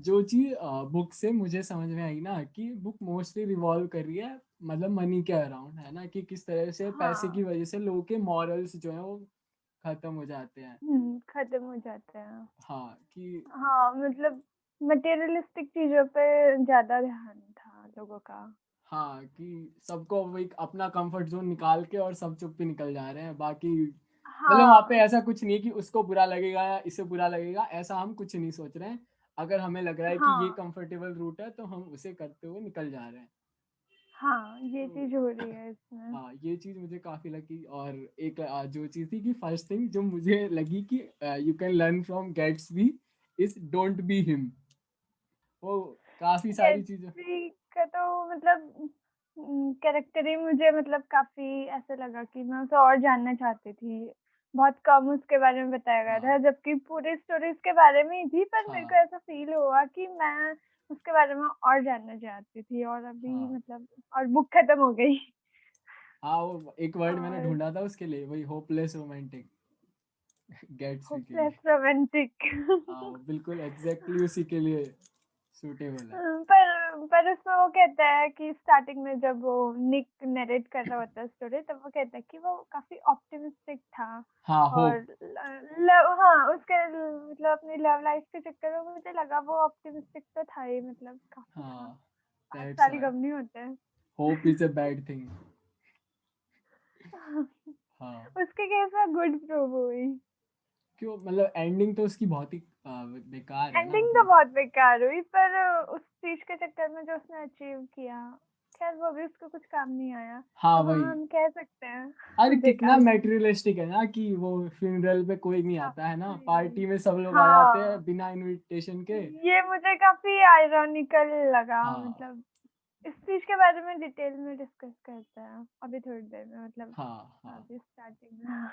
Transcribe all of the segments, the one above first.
जो चीज बुक से मुझे समझ में आई ना कि बुक मोस्टली रिवॉल्व कर रही है मतलब मनी के अराउंड, है ना, कि किस तरह से पैसे की हाँ। वजह से लोगों के मॉरल्स जो है वो खत्म हो जाते हैं। खत्म हो जाते हैं। हाँ कि हाँ, मतलब मटेरियलिस्टिक चीजों पे ज्यादा ध्यान था लोगों का। हाँ कि सबको वो एक अपना कंफर्ट जोन निकाल के और सब चुप पे निकल जा रहे हैं, बाकी मतलब वहाँ पे हाँ। ऐसा कुछ नहीं है कि उसको बुरा लगेगा या इसे बुरा लगेगा, ऐसा हम कुछ नहीं सोच रहे हैं। अगर हमें लग रहा है कि ये हाँ। कंफर्टेबल रूट है तो हम उसे करते हुए निकल जा रहे हैं। हाँ, ये तो चीज हो रही है इसमें। हाँ, ये चीज मुझे काफी लगी। और एक जो चीज थी कि फर्स्ट थिंग जो मुझे लगी कि you can learn from Gatsby is don't be him. वो काफी सारी चीजें। गेट्सबी का तो मतलब कैरेक्टर ही मुझे मतलब काफी ऐसा लगा कि मैं उसे और जानना चाहती थी। बहुत कम उसके बारे में बताया गया हाँ था, जबकि पूरी स्टोरी उसके बारे में ही थी, पर मेरे को हाँ ऐसा फील हुआ कि मैं उसके बारे में और जानना चाहती थी, और अभी हाँ मतलब और बुक खत्म हो गई। हाँ, वो एक वर्ड मैंने और ढूंढा था उसके लिए, वही होपलेस रोमांटिक। गैट्सबी के लिए। Hopeless romantic. हाँ, वो बिल्कुल एग्जैक्टली उसी के लिए सूटेबल है। पर उसमें वो कहता है कि स्टार्टिंग में जब वो निक नरेट कर रहा होता है स्टोरी, तब वो कहता है कि वो काफी ऑप्टिमिस्टिक था। हाँ, और होप। लव, हाँ, उसके मतलब अपनी लव लाइफ के चक्कर में मुझे लगा वो ऑप्टिमिस्टिक तो था ही, मतलब काफी था। हाँ, 5 दैट्स साल व्हाई कम नहीं होते हैं। Hope is a bad thing. हाँ, उसके केस में गुड प्रूव हुई। क्यों मतलब एंडिंग तो उसकी बहुत ही बेकार है ना, एंडिंग तो मतलब। बहुत बेकार हुई, पर उस चीज के चक्कर में जो उसने अचीव किया, खैर वो भी उसको कुछ काम नहीं आया। हाँ तो हाँ, वही। हम कह सकते अरे हैं कितना बेकार था। मैटेरियलिस्टिक है ना कि वो फ्यूनरल पे कोई नहीं आता है ना, काफी। पार्टी में सब लोग आ जाते हैं हाँ, बिना इनविटेशन के। ये मुझे काफी आयरॉनिकल लगा, हाँ मतलब इस चीज के बारे में डिटेल में डिस्कस करते हैं अभी थोड़ी देर में, मतलब हाँ हाँ। अभी स्टार्टिंग में।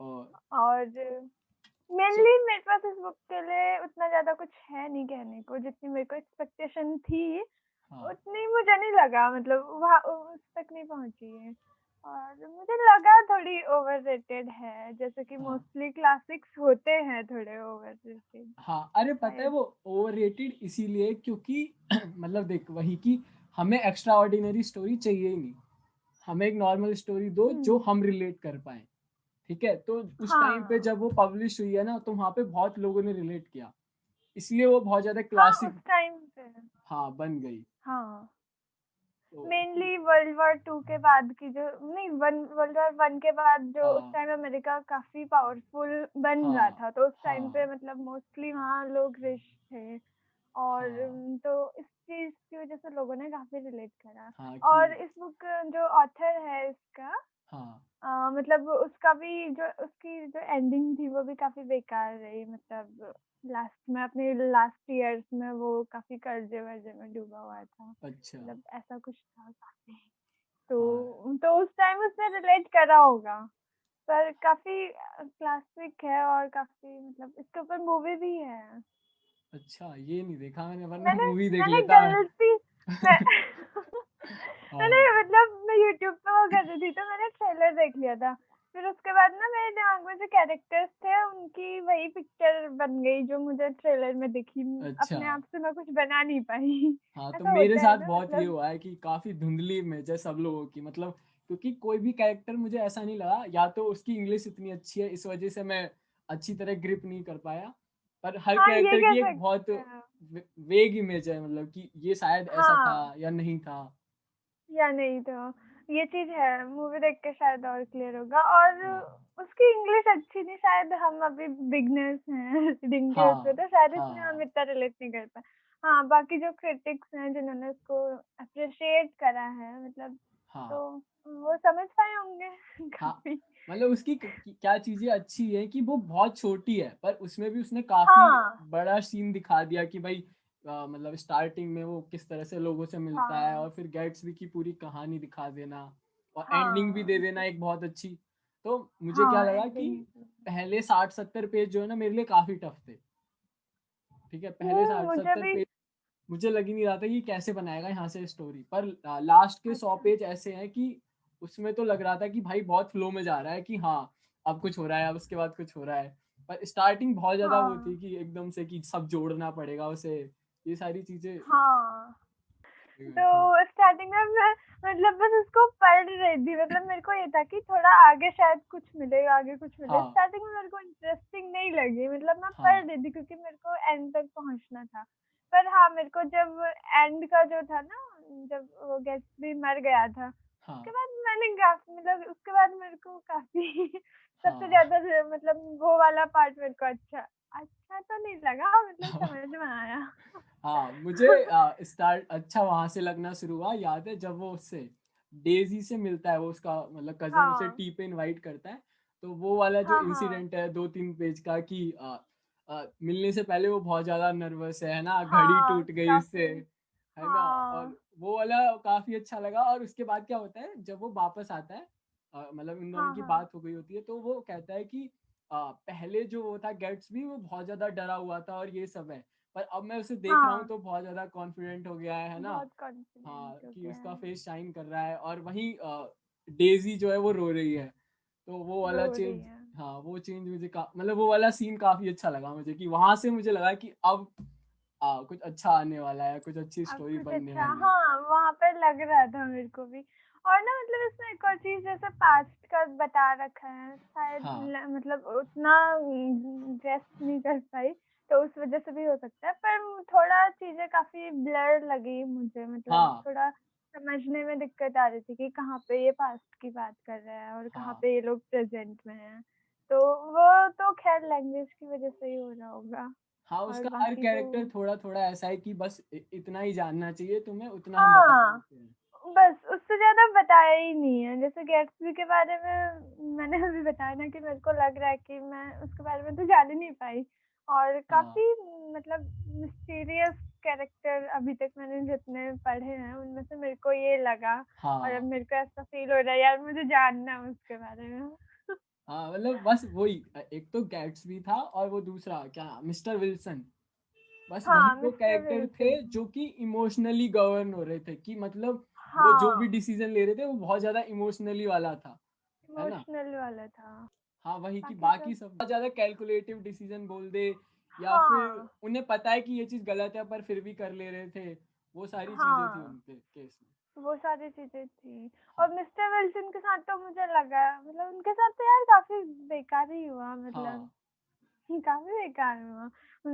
और और सो मेनली मेरे पास इस बुक के लिए उतना ज्यादा कुछ है नहीं कहने को, जितनी मेरे को एक्सपेक्टेशन थी हाँ उतनी मुझे नहीं लगा, मतलब वहाँ उस तक नहीं पहुंची है। और मुझे लगा थोड़ी ओवररेटेड है, जैसे कि हाँ मोस्टली क्लासिक्स होते हैं थोड़े ओवररेटेड हाँ, अरे पता है शायद। वो ओवररेटेड इसीलिए क्योंकि मतलब देख वही कि हमें एक्स्ट्रा ऑर्डिनरी स्टोरी चाहिए ही नहीं, हमें एक नॉर्मल स्टोरी दो जो हम्म। हम रिलेट कर पाए। ठीक है, तो उस टाइम पे हाँ। जब वो पब्लिश हुई है ना तो वहाँ पे बहुत लोगों ने रिलेट किया, इसलिए वो बहुत ज्यादा हाँ, उस क्लासिक टाइम पे। हाँ बन गई। हाँ, तो मेनली वर्ल्ड वॉर 2 के बाद की जो, नहीं, वर्ल्ड वॉर 1 के बाद जो उस हाँ टाइम अमेरिका काफी पावरफुल बन रहा हाँ था, तो उस टाइम पे हाँ मतलब मोस्टली वहाँ लोग रिच थे। और हाँ तो इस चीज की वजह से लोगों ने काफी रिलेट करा। हाँ और कि इस बुक जो ऑथर है इसका, हाँ मतलब उसका भी जो उसकी जो एंडिंग थी वो भी काफी बेकार रही, मतलब लास्ट में अपने लास्ट ईयर्स में वो काफी कर्जे वर्जे में डूबा हुआ था, अच्छा। मतलब ऐसा कुछ था काफी। हाँ तो उस टाइम उसने रिलेट करा होगा, पर काफी क्लासिक है, और काफी मतलब इसके ऊपर मूवी भी है। अच्छा, ये नहीं देखा मैंने वरना मैंने मूवी देख मैंने लेता। गलती मैं मैंने हाँ मतलब मैं यूट्यूब पे वो कर रही थी, तो मैंने ट्रेलर देख लिया था। फिर उसके बाद ना मेरे दिमाग में जो कैरेक्टर्स थे उनकी वही पिक्चर बन गई जो मुझे ट्रेलर में दिखी। अच्छा। अपने आप से मैं कुछ बना नहीं पाई। हाँ, तो ऐसा मेरे होता है साथ ना, बहुत ये मतलब। हुआ है कि काफी धुंधली इमेज है सब लोगों की, मतलब क्योंकि कोई भी कैरेक्टर मुझे ऐसा नहीं लगा, या तो उसकी इंग्लिश इतनी अच्छी है इस वजह से मैं अच्छी तरह ग्रिप नहीं कर पाया, पर हर हाँ, ये कैरेक्टर कह की एक बहुत सकते हैं। वेग इमेज है, मतलब कि ये शायद ऐसा था हाँ, या नहीं था। या नहीं तो ये चीज है, मूवी देख के शायद और क्लियर होगा। और हाँ उसकी इंग्लिश अच्छी नहीं, शायद हम अभी बिगनर्स हैं रीडिंग के उसमें, हाँ तो शायद इसमें हम हाँ इतना रिलेट नहीं कर पाए। हाँ, बाकी जो क्रिटिक्स हैं जिन्होंने उसको अप्रिशिएट करा है, मतलब, हाँ तो वो समझ पाए होंगे हाँ, काफी। मतलब उसकी क्या चीजें अच्छी है कि वो बहुत छोटी है पर उसमें भी उसने काफी हाँ। बड़ा सीन दिखा दिया कि भाई मतलब स्टार्टिंग में वो किस तरह से लोगों से मिलता है हाँ। और फिर गैट्सबी की पूरी कहानी दिखा देना और एंडिंग भी दे हाँ। देना एक बहुत अच्छी। तो मुझे क्या हाँ, लगा कि एंडिंग। पहले 60-70 पेज जो है ना मेरे लिए काफी टफ थे। ठीक है, पहले साठ मुझे सत्तर भी। पेज मुझे लग ही नहीं रहा था कि कैसे बनाएगा यहाँ से स्टोरी, पर लास्ट के 100 अच्छा। पेज ऐसे हैं कि उसमें तो लग रहा था कि भाई बहुत फ्लो में जा रहा है कि हाँ अब कुछ हो रहा है, अब उसके बाद कुछ हो रहा है। पर स्टार्टिंग बहुत ज्यादा वो हाँ। थी कि एकदम से कि सब जोड़ना पड़ेगा उसे, ये सारी चीजें हाँ, थोड़ा। तो स्टार्टिंग में मैं मतलब बस उसको पढ़ रही थी, मतलब मेरे को ये था कि थोड़ा आगे शायद कुछ मिले, आगे कुछ मिले। हाँ स्टार्टिंग में मेरे को इंटरेस्टिंग नहीं लगी, मतलब मैं हाँ पढ़ रही थी क्योंकि मेरे को एंड तक पहुंचना था। पर हाँ, मेरे को जब एंड का जो था ना, जब वो गैट्सबी मर गया था, उसके हाँ बाद मैंने काफी, मतलब उसके बाद मेरे को काफी सबसे हाँ ज्यादा मतलब वो वाला पार्ट मेरे को अच्छा अच्छा तो नहीं लगा, मतलब समझ में आया। हाँ, मुझे स्टार्ट अच्छा वहां से लगना शुरू हुआ। याद है जब वो उससे डेजी से मिलता है, वो उसका मतलब कजन उसे हाँ टी पे इनवाइट करता है, तो वो वाला जो हाँ हाँ इंसिडेंट है 2-3 पेज का कि मिलने से पहले वो बहुत ज्यादा नर्वस है ना, घड़ी हाँ टूट गई इससे, काफी। है ना, और हाँ वो वाला काफी अच्छा लगा। और उसके बाद क्या होता है जब वो वापस आता है, मतलब इन दोनों हाँ की हाँ बात हो गई होती है, तो वो कहता है कि पहले जो वो था गेट्सबी, वो बहुत ज्यादा डरा हुआ था और ये सब है, पर अब मैं उसे देख रहा हूँ हाँ, तो बहुत ज्यादा कॉन्फिडेंट हो गया है ना। बहुत हाँ, कॉन्फिडेंट हो कि गया उसका है। फेस शाइन कर रहा है, और वहीं डेजी जो है वो रो रही है, तो वो रो वाला रही चेंज, है। हाँ वो चेंज मुझे मतलब वो वाला सीन काफी अच्छा लगा मुझे, कि वहां से मुझे लगा कि अब कुछ अच्छा आने वाला है, कुछ अच्छी अब स्टोरी कुछ बनने अच्छा, वाली है। हाँ वहाँ पे लग रहा था मेरे को भी। और ना मतलब इसमें एक और चीज, जैसे पास्ट का बता रखा है शायद हाँ मतलब उतना गेस्ट नहीं कर पाई, तो उस वजह से भी हो सकता है। पर थोड़ा चीजें काफी ब्लर लगी मुझे, मतलब हाँ थोड़ा समझने में दिक्कत आ रही थी कि कहाँ पे ये पास्ट की बात कर रहा है और कहाँ हाँ पे ये लोग प्रेजेंट में हैं। तो वो तो खैर लैंग्वेज की वजह से ही हो रहा होगा। हाँ, और उसका हर बाकी तो कैरेक्टर थोड़ा थोड़ा ऐसा है कि बस इतना ही जानना चाहिए तुम्हें, उतना हम बता हाँ, देते हैं। बस उससे ज्यादा बताया ही नहीं है। जैसे गैट्सबी के बारे में मैंने अभी बताया ना कि मेरे को लग रहा है कि मैं उसके बारे में तो जान ही नहीं पाई। और हाँ काफी मतलब मिस्टीरियस कैरेक्टर अभी तक मैंने जितने पढ़े हैं उनमें से मेरे को ये लगा। और अब हाँ मेरे को ऐसा फील हो रहा है यार, मुझे जानना है उसके बारे में। हाँ, मतलब बस वही, एक तो गैट्सबी था और वो दूसरा क्या, मिस्टर विल्सन, बस वही हाँ, दो मिस्टर कैरेक्टर थे विल्सन। जो कि इमोशनली गवर्न हो रहे थे, कि मतलब वो जो भी हाँ, डिसीजन ले रहे थे वो बहुत ज्यादा इमोशनली वाला था, है ना। इमोशनल वाला था। हाँ, वही कि बाकी बाकी सब सब बहुत ज्यादा कैलकुलेटिव डिसीजन बोल दे, या फिर हाँ उन्हें पता है कि ये चीज गलत है पर फिर भी कर ले रहे थे, वो सारी चीजें थी हाँ, उनके केस में। वो सारी चीजें थी। हाँ और मिस्टर विल्सन के साथ तो मुझे लगा, मतलब उनके साथ तो यार काफी बेकार ही हुआ, मतलब हाँ काफी बेकार हुआ।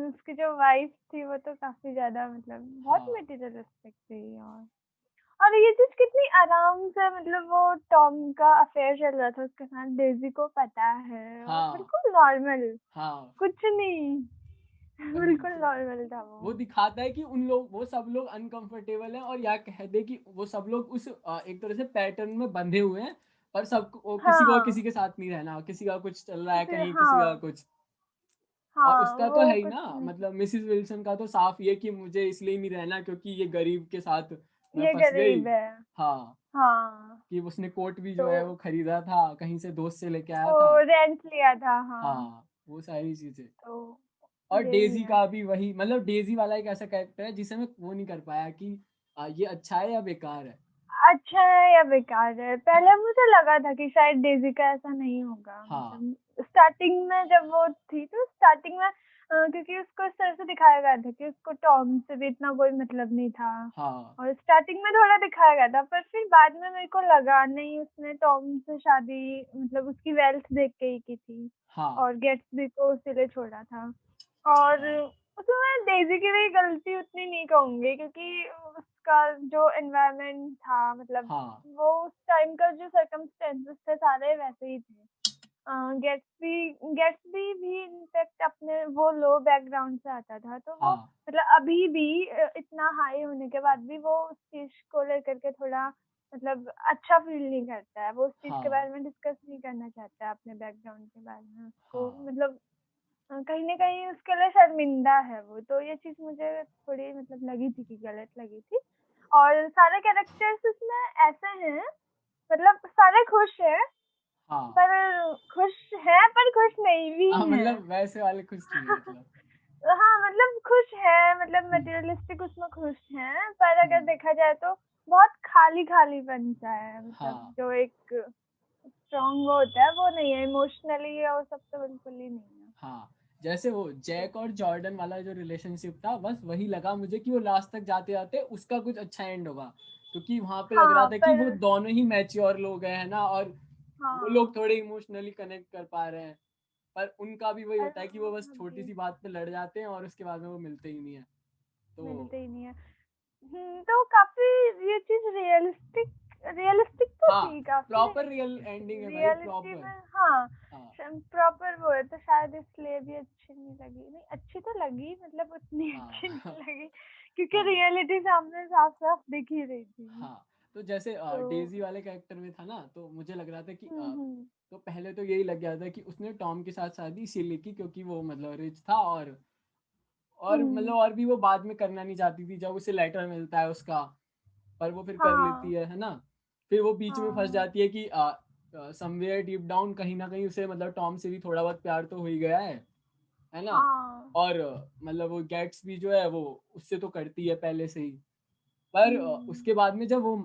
उसकी जो वाइफ थी वो तो काफी ज्यादा, मतलब बहुत हाँ मटेरियलिस्टिक थी। और ये चीज कितनी आराम से, मतलब वो टॉम का अफेयर चल रहा था उसके साथ, डेजी को पता है, और हाँ बिल्कुल नॉर्मल, हाँ, कुछ नहीं। वही बिल्कुल तो, नॉर्मल था वो वो। दिखाता है कि उन लोग, वो सब लोग अनकंफर्टेबल हैं, और या कह दे कि वो सब लोग उस एक तरह से पैटर्न में बंधे हुए हैं, पर सब किसी को हाँ, किसी के साथ नहीं रहना, किसी का कुछ चल रहा है किसी, कहीं, किसी का हाँ कुछ। और हाँ, उसका तो वो है ही कुछ ना, नहीं। मतलब मिसिस विल्सन का तो साफ ये कि मुझे इसलिए नहीं रहना क्योंकि ये गरीब के साथ मैं ये फंस गई। गरीब है। हाँ, हाँ, कि उसने कोट भी जो तो है वो खरीदा था कहीं से, दोस्त से लेके आया वो था। रेंट लिया था, हाँ। हाँ, वो सारी चीजें। तो और यही डेजी है। का भी वही, मतलब डेजी वाला एक ऐसा कैरेक्टर है जिसे मैं वो नहीं कर पाया कि ये अच्छा है या बेकार है। अच्छा है या बेकार है, पहले मुझे लगा था कि शायद डेजी का ऐसा नहीं होगा, हाँ मतलब स्टार्टिंग में जब वो थी तो स्टार्टिंग में क्योंकि उसको इस तरह से दिखाया गया था कि उसको टॉम से भी इतना कोई मतलब नहीं था। हाँ और स्टार्टिंग में थोड़ा दिखाया गया था, पर फिर बाद में मेरे को लगा नहीं, उसने टॉम से शादी मतलब उसकी वेल्थ देख के ही की थी। हाँ और गेट्सबी को इसीलिए छोड़ा था। और हाँ उसमें मैं डेजी की भी गलती उतनी नहीं कहूंगी, क्योंकि उसका जो एनवायरनमेंट था, मतलब हाँ वो उस टाइम का जो सर्कमस्टेंसेस थे सारे वैसे ही थे। गेट्सबी गेट्सबी भी इनफैक्ट अपने वो लो बैकग्राउंड से आता था, तो वो हाँ मतलब अभी भी इतना हाई होने के बाद भी वो उस चीज को लेकर के थोड़ा मतलब अच्छा फील नहीं करता है। वो उस चीज के हाँ बारे में डिस्कस नहीं करना चाहता है, अपने बैकग्राउंड के बारे में। उसको हाँ मतलब कहीं न कहीं उसके लिए शर्मिंदा है वो, तो ये चीज़ मुझे थोड़ी मतलब लगी थी कि गलत लगी थी। और सारे कैरेक्टर्स इसमें ऐसे हैं, मतलब सारे खुश हैं, हाँ पर खुश हैं पर खुश नहीं भी हाँ, हैं। मतलब वैसे वाले खुश नहीं है मतलब। हाँ, मतलब खुश हैं, मतलब हम्म मटेरियलिस्टिक उसमें खुश हैं, पर अगर हम्म, देखा जाए तो बहुत खाली-खालीपन सा है, मतलब हाँ जो एक स्ट्रॉन्ग वो होता है वो नहीं है, इमोशनली और सब तो बिल्कुल ही नहीं है। हाँ, जैसे वो जैक और जॉर्डन वाला जो रिलेशनशिप था, बस वही लगा मुझे कि वो लास्ट तक जाते जाते उसका कुछ अच्छा एंड होगा, क्योंकि वहां पे लग रहा हाँ था कि पर वो दोनों ही मैच्योर लोग हैं, है ना, और वो हाँ लोग थोड़े इमोशनली कनेक्ट कर पा रहे हैं। पर उनका भी वही पर होता है कि वो बस छोटी अभी सी बात पे लड़ जाते हैं और उसके बाद में वो मिलते ही नहीं है। तो मिलते ही नहीं है। तो काफी ये चीज रियलिस्टिक रियलिस्टिक तो हाँ, थी काफी, प्रॉपर रियल एंडिंग है भाई, रियलिटी प्रॉपर। में हाँ हाँ प्रॉपर वो है, तो शायद इसलिए भी अच्छी नहीं लगी। नहीं अच्छी तो लगी, मतलब उतनी अच्छी हाँ नहीं लगी क्योंकि हाँ रियलिटी सामने साफ साफ दिख ही रही थी। हाँ। तो जैसे तो डेजी वाले कैरेक्टर में था ना, तो मुझे लग रहा था कि हम्म। तो पहले तो यही लग गया था कि उसने टॉम के साथ शादी इसीलिए की क्योंकि वो मतलब रिच था, और हम्म। मतलब और भी वो बाद में करना नहीं चाहती थी जब उसे लेटर मिलता है उसका, पर वो फिर कर लेती हाँ है ना। फिर वो बीच में फंस हाँ जाती है कि समवेयर डीप डाउन कहीं ना कहीं उसे मतलब टॉम से भी थोड़ा बहुत प्यार तो हो ही गया है ना। हाँ। और मतलब वो गेट्स भी जो है वो उससे तो करती है पहले से ही। पर हम्म। उसके बाद में जब वो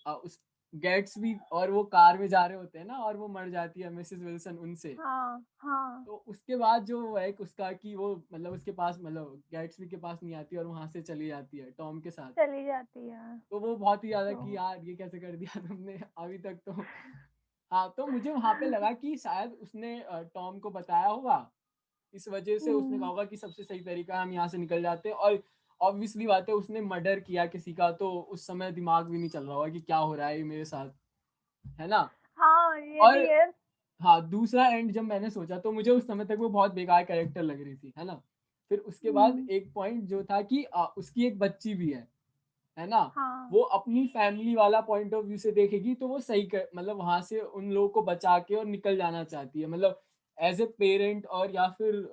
उस गेट्स भी और वो कार में जा रहे होते हैं ना, और वो मर जाती है मिसेस विल्सन उनसे। हाँ हाँ तो उसके बाद जो वो है उसका कि वो मतलब उसके पास मतलब गैट्सबी के पास नहीं आती और वहां से चली जाती है टॉम के साथ। चली जाती है। तो वो बहुत ही ज्यादा तो कि यार ये कैसे कर दिया तुमने अभी तक तो। हाँ, तो मुझे वहां पे लगा कि शायद उसने टॉम को बताया होगा, इस वजह से उसने कहा हम्म। होगा कि सबसे सही तरीका है हम यहाँ से निकल जाते हैं। और ऑब्वियसली बात है, उसने मर्डर किया किसी का, तो उस समय दिमाग भी नहीं चल रहा होगा कि क्या हो रहा है ये मेरे साथ, है ना। हाँ ये और भी है। हाँ, दूसरा एंड जब मैंने सोचा तो मुझे उस समय तक वो बहुत बेकार कैरेक्टर लग रही थी, है ना। फिर उसके बाद हम्म। एक पॉइंट जो था कि उसकी एक बच्ची भी है ना। हाँ वो अपनी फैमिली वाला पॉइंट ऑफ व्यू से देखेगी तो वो सही कर मतलब वहां से उन लोगों को बचा के और निकल जाना चाहती है, मतलब एज ए पेरेंट, और या फिर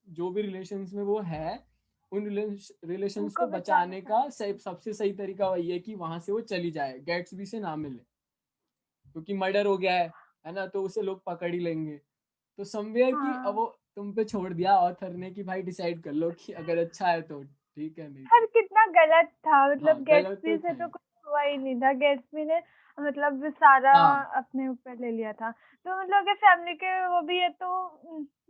जो भी रिलेशंस में वो है, उन रिलेशंस उनको को बचाना बचाने का चाहती है। सबसे सही तरीका वही है कि वहां से वो चली जाए, गैट्सबी से ना मिले, क्योंकि मर्डर हो गया है ना, तो उसे लोग पकड़ ही लेंगे। तो समवेयर की अब हाँ वो तुम पे छोड़ दिया ऑथर ने कि भाई डिसाइड कर लो कि अगर अच्छा है तो ठीक है, नहीं पर तो कितना गलत था, हाँ, मतलब गलत गेट्सबी तो से था तो ही। कुछ हुआ ही नहीं था। गेट्सबी ने मतलब सारा हाँ अपने ऊपर ले लिया था। तो मतलब अगर फैमिली के वो भी है तो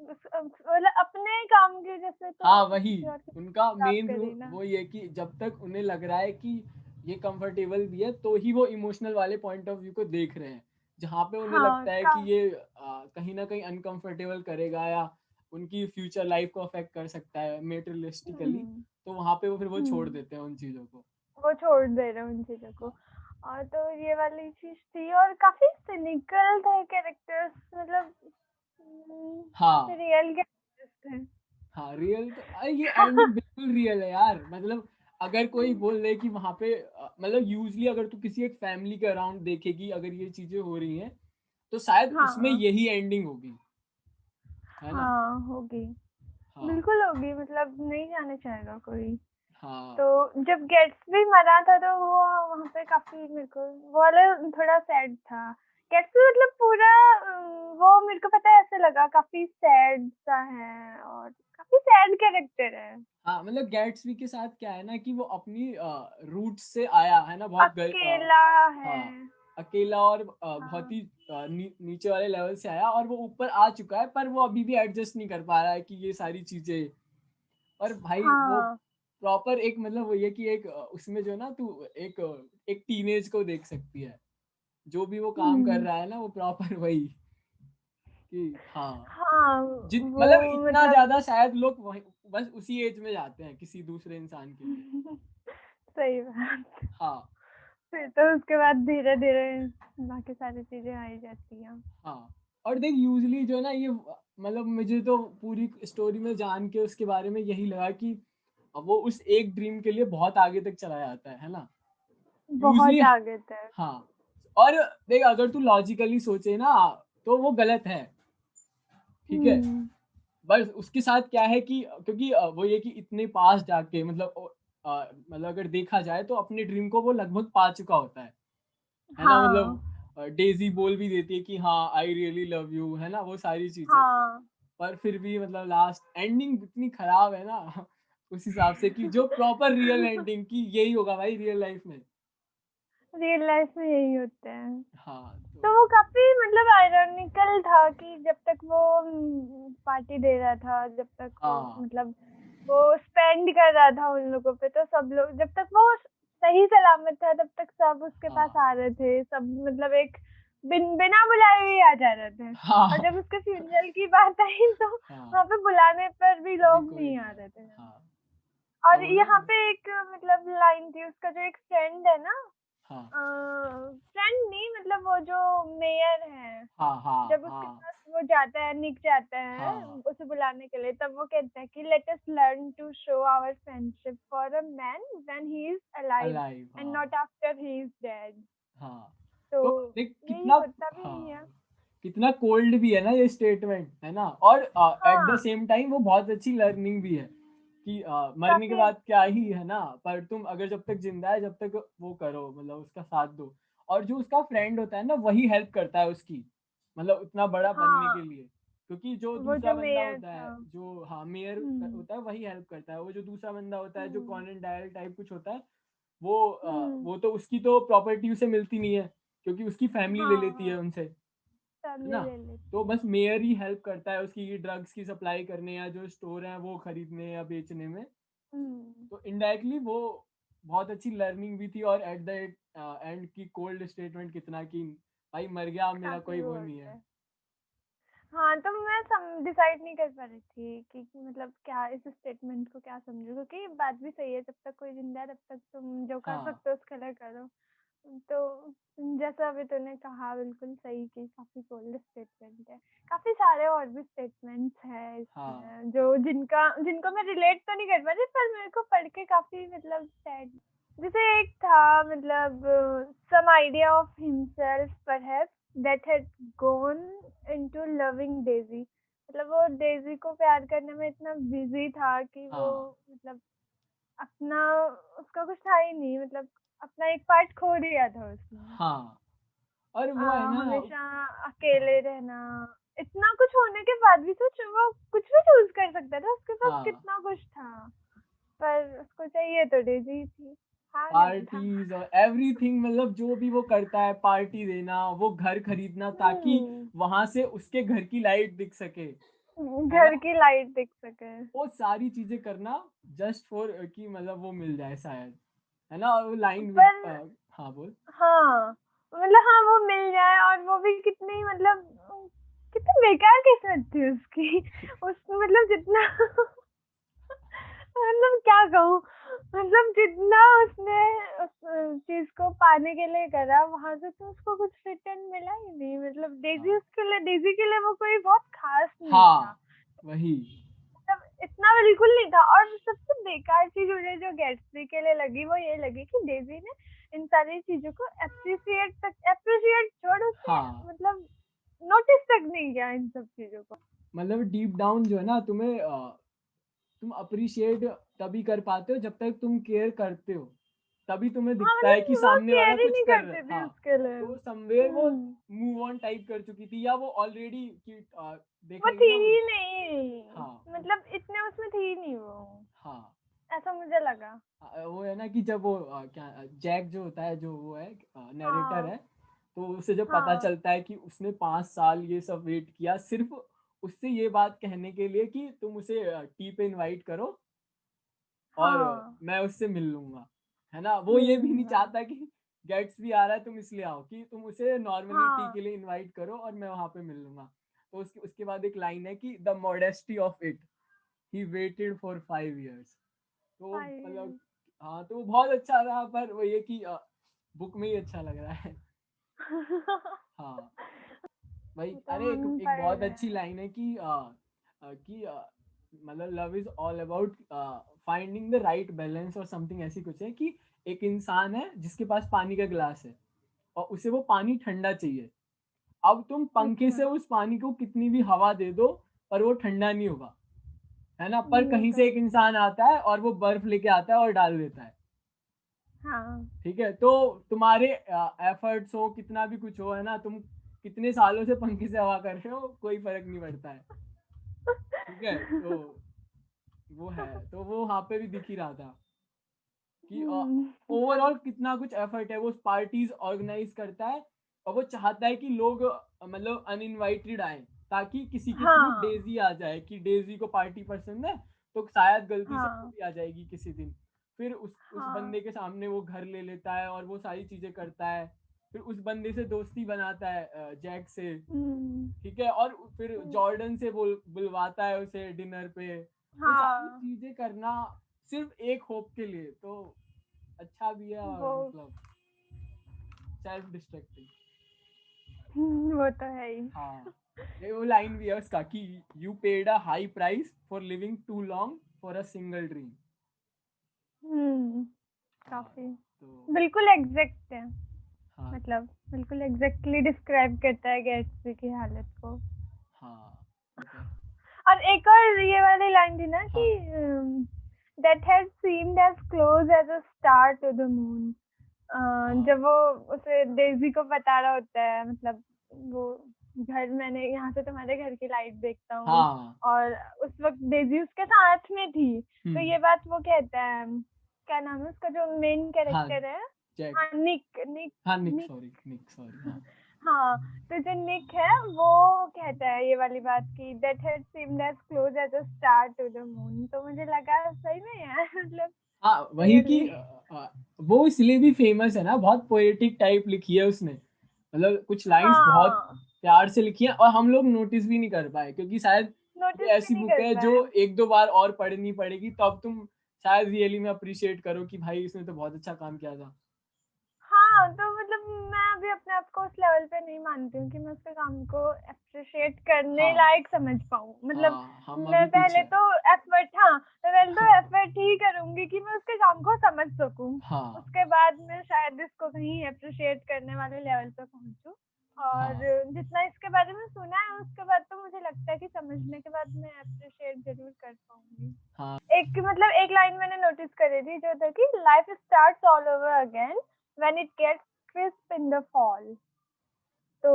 मतलब अपने काम की वजह से तो हाँ, वही किसी और की उनका खराब मेन रूल करी ना। वो ये कि जब तक उन्हें लग रहा है कि ये कंफर्टेबल भी है तो ही वो इमोशनल वाले पॉइंट ऑफ व्यू को देख रहे हैं। जहाँ पे उन्हें हाँ लगता है का कि ये कहीं ना कहीं अनकंफर्टेबल करेगा या उनकी फ्यूचर लाइफ को अफेक्ट कर सकता है मेटेरियलिस्टिकली, हम्म। तो वहां पे वो फिर वो छोड़ हम्म। देते हैं उन चीजों को। वो छोड़ दे रहे हैं उन चीजों को। हाँ और तो ये वाली चीज थी, और काफी सिनिकल थे कैरेक्टर्स, मतलब काफी हाँ रियल कैरेक्टर्स हाँ, रियल तो ये थे। एंडिंग बिल्कुल रियल है यार, मतलब अगर कोई बोल दे कि वहां पे मतलब यूजली अगर तू किसी एक फैमिली के अराउंड देखेगी अगर ये चीजें हो रही हैं तो शायद उसमें हाँ यही एंडिंग होगी, है ना। हाँ होगी। हाँ बिल्कुल होगी, मतलब नहीं जाने चाहेगा कोई। हाँ तो जब गेट्सबी मरा था तो वो वहाँ पे काफी मेरे को वो वाला थोड़ा सैड था। गेट्सबी मतलब पूरा वो मेरे को पता है ऐसे लगा काफी सैड सा है, और काफी सैड कैरेक्टर है। हाँ, मतलब गैट्सबी के साथ क्या है ना कि वो अपनी रूट से आया है ना, बहुत अकेला है। हाँ, अकेला और बहुत हाँ ही नीचे वाले लेवल से आया और वो ऊपर आ चुका है, पर वो अभी भी एडजस्ट नहीं कर पा रहा है कि ये सारी चीजें। और भाई वो हाँ प्रॉपर एक मतलब वो ये कि एक उसमें जो ना तू एक टीनेज को देख सकती है, जो भी वो काम कर हम्म। रहा है ना वो प्रॉपर वही कि हाँ, हाँ जित वो मतलब इतना मतलब ज्यादा शायद लोग वही बस उसी एज में जाते हैं किसी दूसरे इंसान के लिए। सही बात। हाँ फिर तो उसके बाद धीरे धीरे बाकी सारी चीजें आ ही जाती हैं। हाँ। और देख यूजली जो ना ये मतलब मुझे तो पूरी स्टोरी में जान के उसके बारे में यही लगा कि वो उस एक ड्रीम के लिए बहुत आगे तक चला जाता है ना, यूजली। बहुत आगे तक। हाँ, और देख अगर तू लॉजिकली सोचे ना तो वो गलत है, ठीक है। हम्म। बस उसके साथ क्या है कि क्योंकि वो ये कि इतने पास जाके मतलब मतलब अगर देखा जाए तो अपने ड्रीम को वो लगभग पा चुका होता है ना, हाँ मतलब डेजी बोल भी देती है कि हाँ आई रियली लव यू, है ना, वो सारी चीजें। हाँ। पर फिर भी मतलब लास्ट एंडिंग इतनी खराब है ना उस हिसाब से कि जो प्रॉपर रियल एंडिंग की यही होगा भाई रियल लाइफ में। रियल लाइफ में यही होता है। हाँ तो वो काफी मतलब आयरॉनिकल था कि जब तक वो पार्टी दे रहा था, जब तक वो हाँ मतलब वो स्पेंड कर रहा था उन लोगों पे, तो सब लोग जब तक वो सही सलामत था तब तक सब उसके पास हाँ आ रहे थे, सब मतलब एक बिना बुलाए हुए आ जा रहे थे। और हाँ जब उसके फ्यूनरल की बात आई तो हाँ वहाँ पे बुलाने पर भी अभी लोग कोई नहीं आ नहीं। रहे थे। हाँ और तो ना यहाँ पे एक मतलब लाइन थी, उसका जो एक फ्रेंड है ना, हाँ फ्रेंड नहीं मतलब वो जो मेयर है, हाँ हाँ जब उसके हाँ पास वो जाता है, निक जाता है हाँ उसे बुलाने के लिए, तब वो कहता है कि let us learn to show our friendship for a man when he is alive alive and हाँ not after he is dead. हाँ तो तो देख यही कितना होता भी नहीं है। हाँ कितना कोल्ड भी है ना ये स्टेटमेंट, है ना, और एट द हाँ, सेम टाइम वो बहुत अच्छी लर्निंग भी है कि मरने के काफी बाद क्या अच्छी ही है। है ना, पर तुम अगर जब तक जिंदा है जब तक वो करो, मतलब उसका साथ दो। और जो उसका फ्रेंड होता है ना वही हेल्प करता है उसकी, मतलब उतना बड़ा बनने के हाँ, लिए, क्योंकि जो वो दूसरा जो बंदा मेयर होता था। है जो हाँ मेयर हम्म। होता है वही हेल्प करता है, वो जो दूसरा बंदा होता है जो हम्म। कॉनन डायल टाइप कुछ होता है हम्म। वो तो उसकी तो प्रॉपर्टी उसे मिलती नहीं है, क्योंकि उसकी फैमिली ले हाँ, लेती है हाँ, उनसे, है फैमिली ना। ले तो लेती है। बस मेयर ही हेल्प करता है उसकी ड्रग्स की सप्लाई करने या जो स्टोर है वो खरीदने या बेचने में। हम्म। तो इनडायरेक्टली वो बहुत अच्छी लर्निंग भी थी, और एट द एंड की कोल्ड स्टेटमेंट कितना कि भाई मर गया, अब मेरा काफी कोई वो वो नहीं होता है। है। हाँ, तो मैं डिसाइड नहीं कर पा रही थी कि मतलब क्या इस स्टेटमेंट को क्या समझूं, क्योंकि बात भी सही है, जब तक कोई जिंदा है तब तक तुम जो कर हाँ सकते हो उसके लिए करो। तो जैसा अभी तूने कहा बिल्कुल सही कि काफी कोल्ड स्टेटमेंट है। काफी सारे और भी स्टेटमेंट्स हैं हाँ इसमें जो जिनको मैं रिलेट तो नहीं कर पा रही, पर मेरे को पढ़ के काफी मतलब सैड। जैसे एक था मतलब some idea of himself perhaps that had gone into loving Daisy। मतलब वो डेजी को प्यार करने में इतना बिजी था कि वो हाँ मतलब अपना उसका कुछ था ही नहीं, मतलब अपना एक पार्ट खो दिया था उसने। हाँ और वो है ना। हमेशा अकेले हाँ रहना, इतना कुछ होने के बाद भी सोच वो कुछ भी चूज कर सकता था, उसके पास हाँ कितना कुछ था, पर उसको चाहिए तो डेजी थी। हाँ या नहीं था? पार्टीज और एवरीथिंग, मतलब जो भी वो करता है, पार्टी देना, वो घर खरीदना ताकि हम्म। वहां से उसके घर की लाइट दिख सके, है घर ना, की लाइट दिख सके। वो सारी चीजें करना जस्ट फॉर कि मतलब वो मिल जाए शायद, है ना। और वो लाइन विद पर हाँ बोल। हाँ, मतलब हाँ वो मिल जाए, और वो भी कितनी मतलब कितनी बेकार किस्मत थी उसकी। उस मतलब जितना मतलब क्या कहूँ, मतलब जितना उसने उस चीज को पाने के लिए करा, वहां से तो उसको कुछ रिटर्न मिला ही नहीं। मतलब हाँ डेजी के लिए वो कोई बहुत खास नहीं था, हाँ वही। मतलब इतना बिल्कुल नहीं था। और सबसे बेकार चीज मुझे जो गेट्सबी के लिए लगी वो ये लगी कि डेजी ने इन सारी चीजों को अप्रिशिएट छोड़, उसने हाँ मतलब नोटिस तक नहीं किया इन सब चीजों को। मतलब डीप डाउन जो है ना तुम्हें तुम अप्रिशिएट तभी कर पाते हो जब तक तुम केयर करते हो, तभी तुम्हें हाँ, दिखता है कि मतलब वो सामने वाला केयर ही कुछ नहीं कर रहा है। करते थे हाँ उसके लिए। तो समवेयर वो हम्म। मूव ऑन टाइप कर चुकी थी, या वो ऑलरेडी वो थी देखेगी ना वो। ही नहीं, हाँ मतलब इतने उसमें थी ही नहीं वो, हाँ ऐसा मुझे लगा। वो है ना कि जब वो क्या जैक जो होता है जो वो है नरेटर हाँ। है, तो उसे जब पता हाँ। चलता है कि उसने 5 साल ये सब वेट किया सिर्फ उससे ये बात कहने के लिए कि तुम उसे टी पे इनवाइट करो और हाँ, मैं उससे मिल लूंगा, है ना। वो मिल ये भी नहीं लूंगा। चाहता कि गेट्स भी आ रहा है तुम इसलिए आओ, कि तुम उसे नॉर्मली टी हाँ। के लिए इनवाइट करो और मैं वहां पे मिल लूंगा। तो उसके बाद एक लाइन है कि the modesty of it, he waited for 5 years। तो मतलब फाइव। हाँ तो वो बहुत अच्छा रहा, पर वो ये कि बुक में ही अच्छा लग रहा है। हाँ भाई वो तो अरे एक हम एक पढ़ बहुत रहे अच्छी हैं। लाइन है कि मतलब love is all about finding the right balance और समथिंग ऐसी कुछ है, कि एक इंसान है जिसके पास पानी का गिलास है और उसे वो पानी ठंडा चाहिए। अब तुम पंखे अच्छा। से उस पानी को कितनी भी हवा दे दो पर वो ठंडा नहीं होगा, है ना। पर ये कहीं तो से एक इंसान आता है और वो बर्फ लेके आता है और डाल देता है। हाँ। ठीक है, तो तुम्हारे एफर्ट्स हो कितना भी कुछ हो, है ना, तुम कितने सालों से पंखे से हवा कर रहे हो कोई फर्क नहीं पड़ता है। ठीक है, तो वो है, तो वो वहां पे भी दिख ही रहा था कि हम्म। ओवरऑल कितना कुछ एफर्ट है, वो पार्टीज ऑर्गेनाइज करता है और वो चाहता है कि लोग मतलब अनइनवाइटेड आए, ताकि किसी के थ्रू हाँ, डेजी आ जाए कि डेजी को पार्टी पसंद है, तो शायद गलती से वो हाँ, भी आ जाएगी किसी दिन। फिर उस हाँ, बंदे के सामने वो घर ले लेता है और वो सारी चीजें करता है। फिर उस बंदे से दोस्ती बनाता है, जैक से। हुँ, ठीक है, और फिर हुँ, जॉर्डन से बुलवाता है उसे डिनर पे। वो सारी हाँ, चीजें करना सिर्फ एक होप के लिए, तो अच्छा भी है और वो मतलब सेल्फ डिस्ट्रक्टिंग। वो तो है ही। हाँ, ये वो लाइन भी है उसका कि you paid a high price for living too long for a single dream. हुँ, हाँ, काफ़ी तो बिल्कुल एग्ज़ैक्ट है, हाँ, मतलब बिल्कुल एग्ज़ैक्टली डिस्क्राइब करता है गैट्सबी की हालत को। हाँ, ठीक है, और एक और ये वाली लाइन थी ना कि हाँ, that had seemed as close as a star to the moon. हाँ, जब वो उसे डेज़ी को बता रहा होता है, मतलब वो घर, मैंने यहाँ से तुम्हारे घर की लाइट देखता हूँ, हाँ, और उस वक्त डेज़ी उसके साथ में थी, तो ये हम्म, बात वो कहता है, क्या नाम है उसका जो मेन हाँ, कैरेक्टर है? जैक, हाँ, निक निक हाँ, निक, निक सॉरी, निक, सॉरी, हाँ, हाँ, तो जो निक है वो कहता है ये वाली बात की that had seemed as close as a star to the moon, तो मुझे लगा सही में यार मतलब हाँ, वही कि रियली। वो इसलिए भी फेमस है ना, बहुत पोएटिक टाइप लिखी है उसने, मतलब कुछ लाइंस बहुत हाँ, प्यार से लिखी है और हम लोग नोटिस भी नहीं कर पाए, क्योंकि शायद नोटिस ये भी ऐसी नहीं बुक कर है जो पाए। एक दो बार और पढ़नी पड़ेगी, तब तुम शायद रियली में अप्रिशिएट करो कि भाई इसने तो बहुत अच्छा काम किया था। हाँ, तो मतलब मैं अभी अपने आप को उस लेवल पे नहीं मानती हूँ कि मैं उसके काम को अप्रिशिएट करने हाँ, लायक समझ पाऊँ। मतलब हाँ, हम मैं अभी पीछे पहले हैं। तो एफर्ट, हाँ, मैं पहले तो एफर्ट ही करूँगी कि मैं उसके काम को समझ सकूँ। हाँ, उसके बाद मैं शायद इसको कहीं अप्रिशिएट करने वाले लेवल पे पहुँचूँ। और हाँ, जितना इसके बारे में सुना है, उसके बाद तो मुझे लगता है कि समझने के बाद मैं अप्रिशिएट ज़रूर कर पाऊँगी। हाँ, एक मतलब एक लाइन मैंने नोटिस करी थी जो था कि life starts all over again when it gets crisp in the fall. तो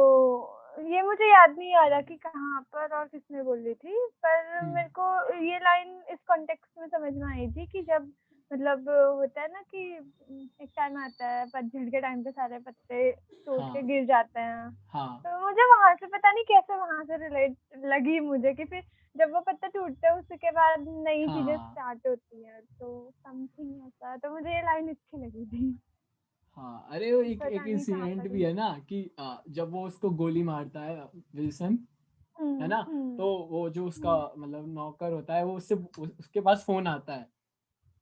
ये मुझे याद नहीं आ रहा कि कहाँ पर और किसने बोली थी, पर हम्म, मेरे को ये लाइन इस कॉन्टेक्स्ट में समझ में आई थी कि जब मतलब होता है ना कि एक टाइम आता है पतझड़ के टाइम पे सारे पत्ते टूट के हाँ, गिर जाते हैं, हाँ, तो मुझे वहां से पता नहीं कैसे वहां से रिलेट लगी मुझे कि फिर जब वो पत्ते टूटते हैं उसके बाद नई चीजें हाँ, स्टार्ट होती है, तो समथिंग ऐसा, तो मुझे ये लाइन अच्छी लगी थी। हाँ, अरे वो एक एक पता नहीं कहाँ इंसिडेंट पर। भी है ना कि जब वो उसको गोली मारता है विल्सन, है ना, तो वो जो उसका हम्म, मतलब नौकर होता है वो उसके पास फोन आता है,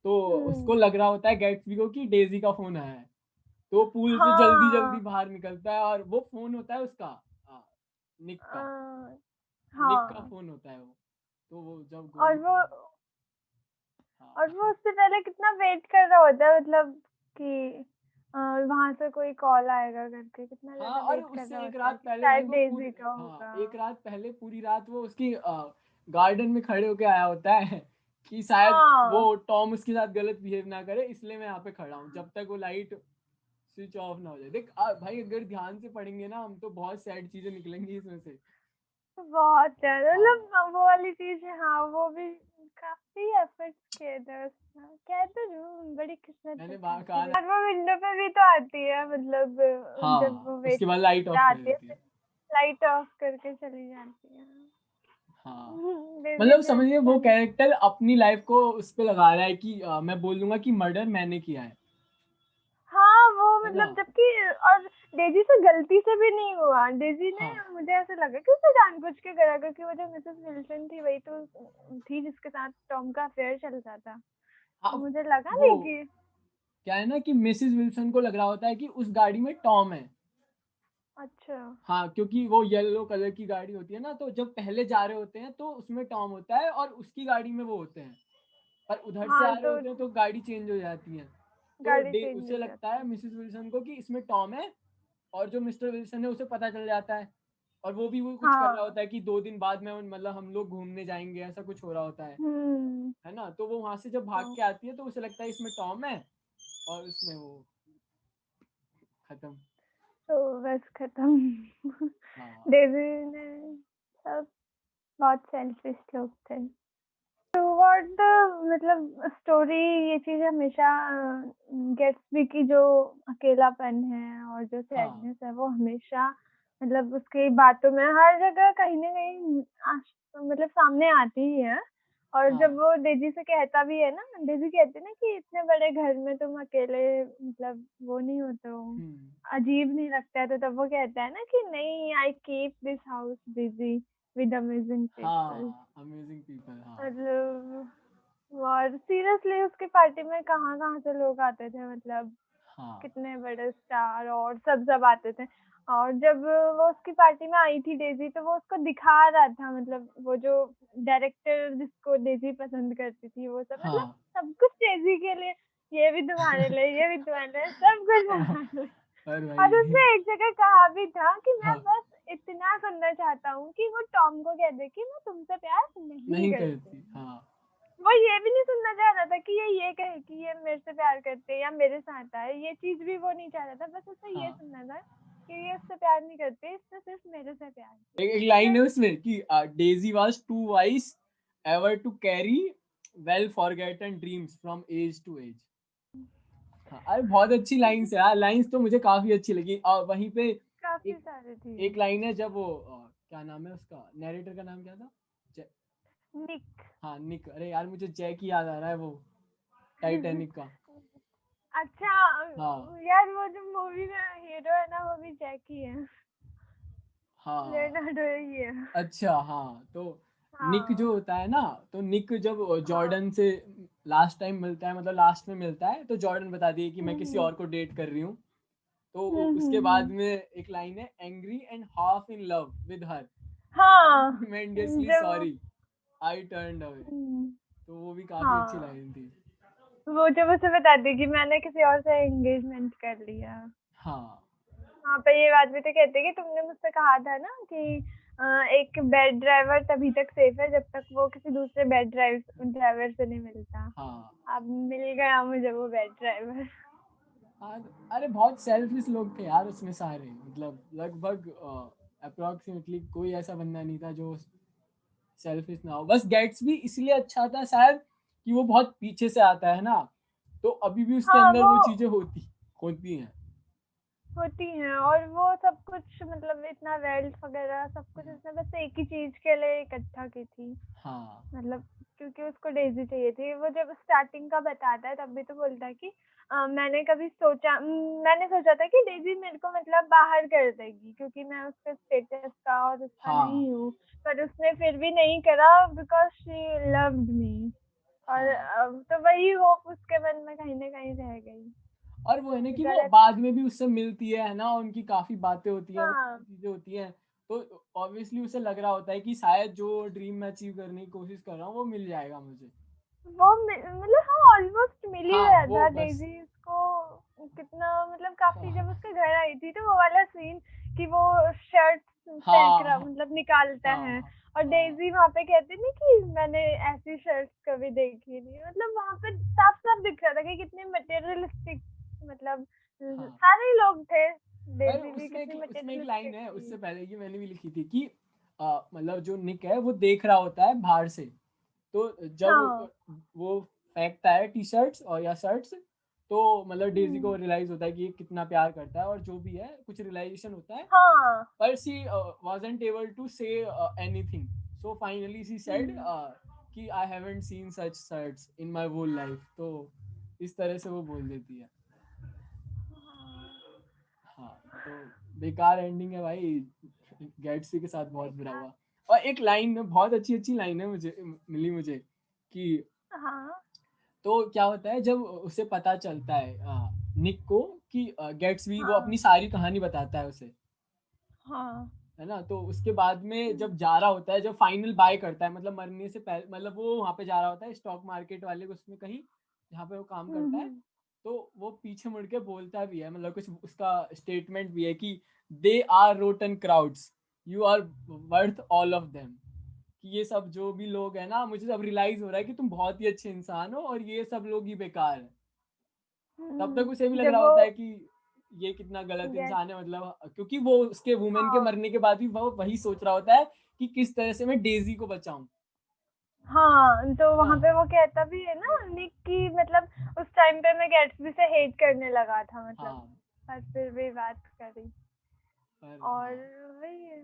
तो उसको हम्म, लग रहा होता है गैट्सबी को कि डेजी का फोन आया है, तो वो पूल से जल्दी जल्दी हाँ, बाहर निकलता है और वो फोन होता है उसका, अ, निक का निक का हाँ, फोन होता है वो, तो वो जब और गोली वो और हाँ, वो उससे पहले कितना वेट कर रहा होता है, मतलब कि वहां से कोई कॉल आएगा करके कितना हाँ, ज्यादा और वेट कर रहा उससे एक होता है रात कि पहले भाई शायद वो पूरी, डेजी का हाँ, होगा। एक रात पहले पूरी रात वो उसकी गार्डन में खड़े होके आया होता है कि शायद हाँ, वो टॉम उसके साथ गलत बिहेव ना करे, इसलिए मैं यहाँ पे खड़ा हूँ जब तक वो लाइट स्विच ऑफ ना हो जाए। देख भाई, अगर ध्यान से पढ़ेंगे ना हम, तो बहुत सैड चीजें निकलेंगी इसमें से। बहुत ज्यादा, हाँ, मतलब वो वाली चीज है, हाँ, वो भी काफी एफर्ट्स किए थे उसमें, कह तो रही हूँ बड़ी किस्मत मैंने दिखाई कहा थी। ना। और वो विंडो पे भी तो आती है, मतलब जब हाँ, वो वेट उसके बाद लाइट ऑफ कर आती है देती फिर है। लाइट ऑफ करके चली जाती है। हाँ, डेजी मतलब से समझिए वो अच्छा नहीं। कैरेक्टर अपनी लाइफ को उस पे लगा रहा है कि मैं बोलूंगा कि मर्डर मैंने किया हाँ, वो है ना। मतलब जबकि, और डेजी से गलती से भी नहीं हुआ, डेजी ने, हाँ, मुझे ऐसा लगा कि उसने जानबूझ के करा, क्योंकि वो जो मिसेस विल्सन थी वही तो थी जिसके साथ टॉम का अफेयर चल रहा था, हाँ, तो मुझे लगा वो नहीं कि क्या है ना कि मिसिस विल्सन को लग रहा होता है कि उस गाड़ी में टॉम है। अच्छा, हाँ, क्योंकि वो येलो कलर की गाड़ी होती है ना, तो जब पहले जा रहे होते हैं तो उसमें टॉम होता है और उसकी गाड़ी में वो होते हैं, और उधर से हाँ, आ रहे तो होते हैं तो गाड़ी चेंज हो जाती है। तो गाड़ी डे चेंज उसे हो लगता है जाती है। मिसिस विल्सन को कि इसमें टॉम है, और जो मिस्टर विल्सन है उसे पता चल जाता है, और वो भी वो कुछ कर रहा हाँ, होता है कि 2 दिन बाद में मतलब हम लोग घूमने जाएंगे, ऐसा कुछ हो रहा होता है ना, तो वो वहां से जब भाग तो के आती है तो उसे लगता है इसमें टॉम है, और उसमें वो खत्म। तो बस खत्म। हाँ, डेजी ने सब बहुत सेल्फिश लोग थे। तो थ्रूआउट द मतलब स्टोरी ये चीज हमेशा गेट्सबी की जो अकेलापन है और जो हाँ, सैडनेस है वो हमेशा मतलब उसकी बातों में हर जगह कहीं ना कहीं मतलब सामने आती ही है। और जब हाँ, वो डेजी से कहता भी है ना, डेजी कहती है ना कि इतने बड़े घर में तुम अकेले मतलब वो नहीं होते हो, हुँ, अजीब नहीं लगता है, तो तब वो कहता है ना कि नहीं, I keep this house busy with amazing people. हाँ, अमेज़िंग पीपल हाँ, मतलब और सीरियसली उसकी पार्टी में कहाँ कहाँ से लोग आते थे, मतलब हाँ, कितने बड़े स्टार और सब आते थे। और जब वो उसकी पार्टी में आई थी डेजी, तो वो उसको दिखा रहा था, मतलब वो जो डायरेक्टर जिसको डेजी पसंद करती थी वो सब, मतलब हाँ। सब कुछ डेजी के लिए, ये भी तुम्हारे लिए, ये भी तुम्हारे लिए, सब कुछ तुम्हारे लिए। और और भाई उसने एक जगह कहा भी था कि मैं हाँ, बस इतना सुनना चाहता हूँ कि वो टॉम को कह दे कि मैं तुमसे प्यार नहीं नहीं करती, करती। हाँ, वो ये भी नहीं सुनना चाह रहा था कि ये कहे कि ये मेरे से प्यार करते हैं या मेरे साथ आए, ये चीज भी वो नहीं चाह रहा था, बस उसे ये हाँ। सुनना था कि ये उससे प्यार नहीं करते, इससे सिर्फ मेरे से प्यार एक एक करते लाइन हैं। है बस। उसमें कि Daisy was too wise ever to carry well forgotten dreams from age to age. हाँ, अरे बहुत अच्छी लाइन्स है यार, लाइन्स तो मुझे काफ़ी अच्छी लगी और वहीं पे काफी एक सारे थी। एक लाइन है जब वो क्या नाम है उसका नैरेटर का नाम क्या था? जै निक। हाँ, निक अरे यार मुझे जैक ही याद आ रहा है वो टाइटैनिक का। अच्छा, हाँ, यार वो जो मूवी में हीरो है ना वो भी जैकी है, हाँ। लियोनार्डो ही है। अच्छा हाँ, तो निक जो हाँ होता है ना, तो निक जब हाँ। जॉर्डन से लास्ट टाइम मिलता है मतलब लास्ट में मिलता है, तो जॉर्डन बता दिए कि मैं किसी हम्म और को डेट कर रही हूँ। तो उसके बाद हम्म। में एक लाइन है angry and half in love with her and हाँ ट्रेमेंडसली जब सॉरी आई टर्न्ड अवे। हम्म, तो वो भी काफ़ी अच्छी हाँ लाइन थी। वो जब उसे बताती कि मैंने किसी और से एंगेजमेंट कर लिया। हाँ, वहाँ पे ये बात भी तो कहते कि तुमने मुझसे कहा था ना कि एक बेड ड्राइवर तभी तक सेफ है जब तक वो किसी दूसरे बेड ड्राइवर से नहीं मिलता। हाँ। अब मिल गया मुझे वो बेड ड्राइवर। अरे बहुत सेल्फिश लोग थे यार उसमें सारे, मतलब लगभग अप्रॉक्सीमेटली कोई ऐसा बंदा नहीं था जो सेल्फिश ना हो। बस गेट्स भी इसलिए अच्छा था शायद कि वो बहुत पीछे से आता है ना, तो अभी भी उसके हाँ अंदर वो वो चीजें होती होती हैं। होती हैं, और वो सब कुछ मतलब इतना वेल्थ वगैरह सब कुछ हम्म, उसने बस एक ही चीज के लिए इकट्ठा की थी, हाँ, मतलब क्योंकि उसको डेजी चाहिए थी। वो जब स्टार्टिंग का बताता है तब भी तो बोलता है कि मैंने सोचा था कि डेजी मेरे को मतलब बाहर कर देगी क्योंकि मैं उसके स्टेटस का और उसका हाँ, नहीं हूँ, पर उसने फिर भी नहीं करा बिकॉज शी लव्ड मी। और हाँ। तो वही होप उसके मन में कहीं ना कहीं रह गई। और वो है ना कि वो गलत। बाद में भी उससे मिलती है ना, उनकी काफी बातें होती हैं, वो हाँ काफी चीजें होती हैं। तो ऑब्वियसली उसे लग रहा होता है कि शायद जो ड्रीम मैं अचीव करने की कोशिश कर रहा हूँ वो मिल जाएगा मुझे। वो मतलब हाँ ऑलमोस्ट मिल ही हाँ, गया वो था। बस डेजी उसको कितना मतलब काफी, जब हाँ, उसके घर आई थी तो वो वाला सीन कि वो शर्ट फेंक हाँ, रहा हाँ, मतलब निकालता है, हाँ, और हाँ, डेजी वहां पे कहती नहीं कि मैंने ऐसी शर्ट कभी देखी नहीं, मतलब वहां पे साफ साफ दिख रहा था कि कितनी मटेरियलिस्टिक, मतलब हाँ। सारे ही लोग थे, और डेजी भी कितनी उसमें एक लाइन मटेरियलिस्टिक है थी। उससे पहले की मैंने भी लिखी थी कि मतलब जो निक है वो देख रहा होता है बाहर से, तो जब हाँ वो फेंकता है टी शर्ट्स और या शर्ट्स, तो मतलब डेजी को हम्म, रियलाइज होता है कि ये कितना प्यार करता है और जो भी है कुछ रियलाइजेशन होता है। हाँ पर she wasn't able to say anything, so finally she said हम्म, कि I haven't seen such shirts in my whole life, तो इस तरह से वो बोल देती है। हाँ, हाँ, तो बेकार एंडिंग है भाई, गैट्सी के साथ बहुत बुरा बेकार। हुआ। और एक लाइन बहुत अच्छी अच्छी लाइन है मुझे मिली मुझे कि हाँ तो क्या होता है जब उसे पता चलता है निक को कि गेट्सबी वो हाँ अपनी सारी कहानी बताता है उसे, हाँ है ना, तो उसके बाद में जब जा रहा होता है, जब फाइनल बाय करता है मतलब मरने से पहले, मतलब वो वहां पे जा रहा होता है स्टॉक मार्केट वाले को उसमें कहीं जहाँ पे वो काम करता है, हम्म। तो वो पीछे मुड़ के बोलता भी है, मतलब कुछ उसका स्टेटमेंट भी है कि they are rotten crowds, you are worth all of them, कि ये सब जो भी लोग हैं ना, मुझे सब रियलाइज हो रहा है कि तुम बहुत ही अच्छे इंसान हो और ये सब लोग ही बेकार है। तब तक उसे भी लग जब रहा वो होता है कि ये कितना गलत गेट इंसान है, मतलब क्योंकि वो उसके वुमेन के हाँ मरने के बाद भी वो वही सोच रहा होता है कि किस तरह से मैं डेजी को बचाऊं। हाँ, तो वहाँ हाँ पे वो कहता भी है ना निक की मतलब उस टाइम पे मैं गैट्सबी से हेट करने लगा था मतलब, हाँ पर फिर भी बात करी। पर और हाँ वही है,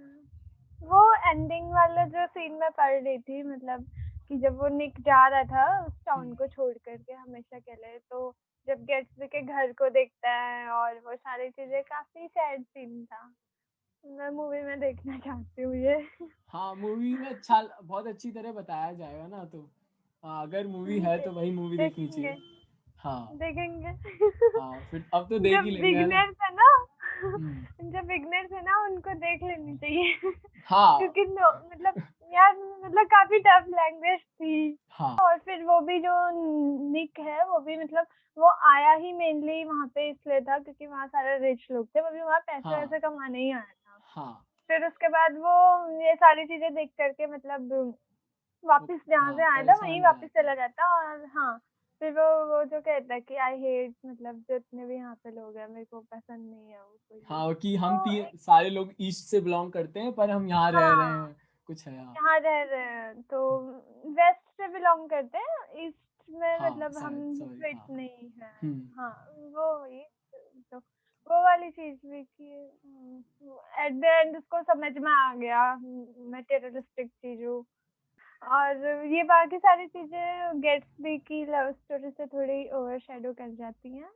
वो एंडिंग वाला जो सीन मैं पढ़ रही थी मतलब कि जब वो निक जा रहा था उस टाउन को छोड़ करके हमेशा के लिए, तो जब गेट्सबी के घर को देखता है और वो सारी चीजें, काफी सैड सीन था। मैं मूवी में देखना चाहती हूँ ये। हाँ मूवी में अच्छा बहुत अच्छी तरह बताया जाएगा ना, तो हाँ अगर मूवी है तो वही मूवी देखनी देखेंगे, चाहिए। हाँ देखेंगे। हाँ फिर अब तो देख जब ही लेंगे, है ना। बिगनर्स है ना, हम्म। जो बिगनर्स है ना उनको देख लेनी चाहिए। हाँ क्योंकि मतलब यार मतलब काफी टफ लैंग्वेज थी। हाँ और फिर वो भी जो निक है वो भी मतलब वो आया ही मेनली वहाँ पे इसलिए था क्योंकि वहाँ सारे रिच लोग थे, वो भी वहाँ पैसे हाँ वैसे कमाने ही आया था। हाँ फिर उसके बाद वो ये सारी चीजें देख करके मतलब वो वापस जहाँ हाँ से आया था वहीं परेशान हो वापस जाता है। चला जाता। और हाँ, फिर वो जो कहता है कि आई हेट मतलब जितने भी यहाँ पे लोग हैं मेरे को पसंद नहीं है वो कोई भी। हाँ कि हम तो तीन सारे लोग ईस्ट से बिलोंग करते हैं पर हम यहाँ रह रहे हाँ, हैं, कुछ है हाँ। यहाँ रह रहे हैं तो वेस्ट से बिलोंग करते हैं, ईस्ट में हाँ मतलब हम शायद सॉरी फिट हाँ। नहीं है। हम्म। हाँ, वो वही, तो वो वाली चीज भी कि एट द एंड उसको समझ में आ गया मटेरियलिस्टिक चीजों। और ये बाकी सारी चीजें गेट्सबी की लव स्टोरी से थोड़ी ओवरशैडो कर जाती हैं,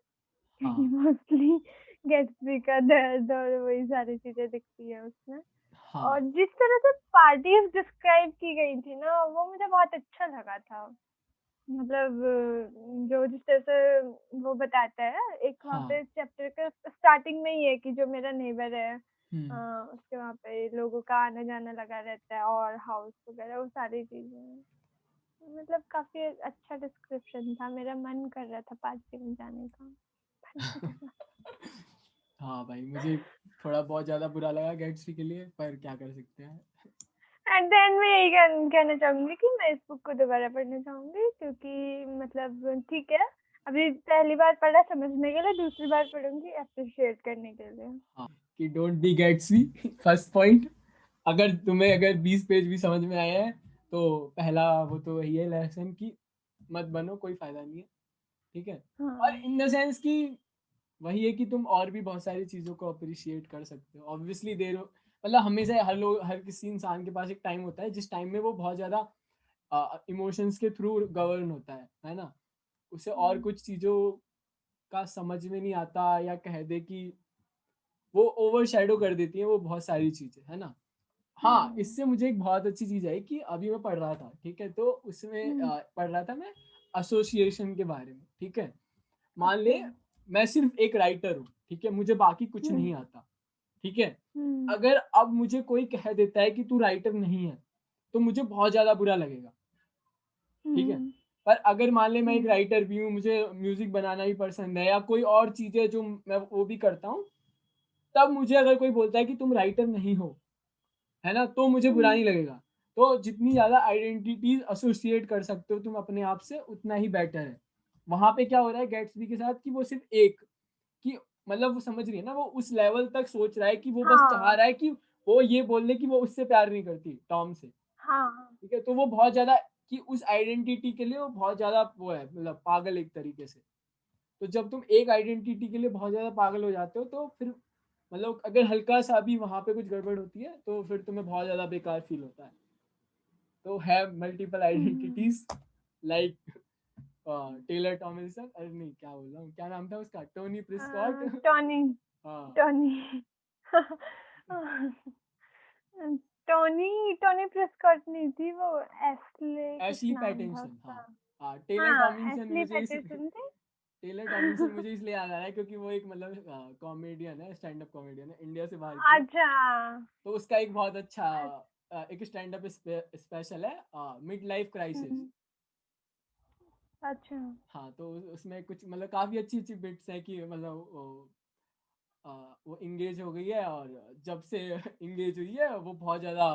क्योंकि हाँ मोस्टली गेट्सबी का दर्द और वही सारी चीजें दिखती है उसमें। और हाँ जिस तरह से पार्टीज डिस्क्राइब की गई थी ना वो मुझे बहुत अच्छा लगा था। मतलब जो जिस तरह से वो बताता है, एक वहाँ हाँ। पे चैप्टर के स्टार्टिंग में ही है कि जो मेरा नेबर है, हम्म। उसके वहाँ पे लोगों का आना जाना लगा रहता है और हाउस वगैरह वो सारी चीजें, मतलब काफी अच्छा डिस्क्रिप्शन था, मेरा मन कर रहा था पार्टी में जाने का। हाँ भाई मुझे थोड़ा बहुत ज्यादा बुरा लगा गेट्सबी के लिए, पर क्या कर सकते हैं। एट द एंड मैं यही कहना चाहूंगी कि मैं इस बुक को दोबारा पढ़ना चाहूंगी, क्योंकि मतलब ठीक है, अभी पहली बार पढ़ा समझने के लिए, दूसरी बार पढ़ूंगी अप्रिशिएट करने के लिए। हाँ कि don't be Gatsby, first point. अगर तुम्हें अगर 20 पेज भी समझ में आए हैं तो पहला वो तो वही है लेसन कि मत बनो, कोई फायदा नहीं है, ठीक है। और हाँ। इन द सेंस कि वही है कि तुम और भी बहुत सारी चीजों को अप्रिशिएट कर सकते हो, ऑब्वियसली देर मतलब हमेशा हर लोग हर किसी इंसान के पास एक टाइम होता है जिस टाइम में वो बहुत ज्यादा इमोशंस के थ्रू गवर्न होता है ना। उसे और हम्म, कुछ चीजों का समझ में नहीं आता, या कह दे कि वो ओवर शेडो कर देती है वो बहुत सारी चीजें, है ना। हाँ हम्म, इससे मुझे एक बहुत अच्छी चीज आई कि अभी मैं पढ़ रहा था, ठीक है, तो उसमें हम्म, पढ़ रहा था मैं एसोसिएशन के बारे में, ठीक है। मान अच्छा। ले मैं सिर्फ एक राइटर हूँ, ठीक है, मुझे बाकी कुछ हम्म, नहीं आता, ठीक है। हम्म, अगर अब मुझे कोई कह देता है कि तू राइटर नहीं है तो मुझे बहुत ज्यादा बुरा लगेगा, ठीक है। हम्म, पर अगर मान ले मैं एक हम्म, राइटर भी हूँ, मुझे म्यूजिक बनाना भी पसंद है या कोई और चीजें जो मैं वो भी करता हूँ, तब मुझे अगर कोई बोलता है कि तुम राइटर नहीं हो, है ना, तो मुझे बुरा हम्म, नहीं लगेगा। तो जितनी ज्यादा आइडेंटिटीज एसोसिएट कर सकते हो तुम अपने आप से उतना ही बेटर है। वहां पे क्या हो रहा है गेट्सबी के साथ कि वो सिर्फ एक कि मतलब वो समझ रही है ना, वो उस लेवल तक सोच रहा है कि वो बस चाह हाँ, रहा है कि वो ये बोल दे कि वो उससे प्यार नहीं करती टॉम से, हाँ, ठीक है। तो वो बहुत ज्यादा कि उस आइडेंटिटी के लिए वो बहुत ज्यादा वो है मतलब पागल एक तरीके से। तो जब तुम एक आइडेंटिटी के लिए बहुत ज्यादा पागल हो जाते हो तो फिर मतलब अगर हल्का सा भी वहां पे कुछ गड़बड़ होती है तो फिर तुम्हें बहुत ज्यादा बेकार फील होता है। तो have multiple hmm, identities like Taylor Tomlinson, अरे नहीं क्या बोल रहा हूँ, क्या नाम था उसका, टोनी प्रिस्कॉट। टॉनी, हाँ टॉनी। टोनी, टोनी प्रेस्कॉट नहीं थी वो, एस्ले कुछ एशली नाम था पैटिंसन, उसका। हाँ हाँ टेलर हाँ, टॉमिंसन एस्ली मुझे इस पैटिसन थी। टेलर टॉमिंसन मुझे इसलिए याद आ रहा है क्योंकि वो एक मतलब कॉमेडियन है, स्टैंड अप कॉमेडियन है, इंडिया से बाहर की है। अच्छा। तो उसका एक बहुत अच्छा एक स्टैंड अप स्पेशल है, मिड लाइफ क्राइसिस। हम्म, अच्छा। हाँ तो उसमें कुछ मतलब काफी अच्छी अच्छी बिट्स हैं कि मतलब वो इंगेज हो गई है और जब से इंगेज हुई है वो बहुत ज़्यादा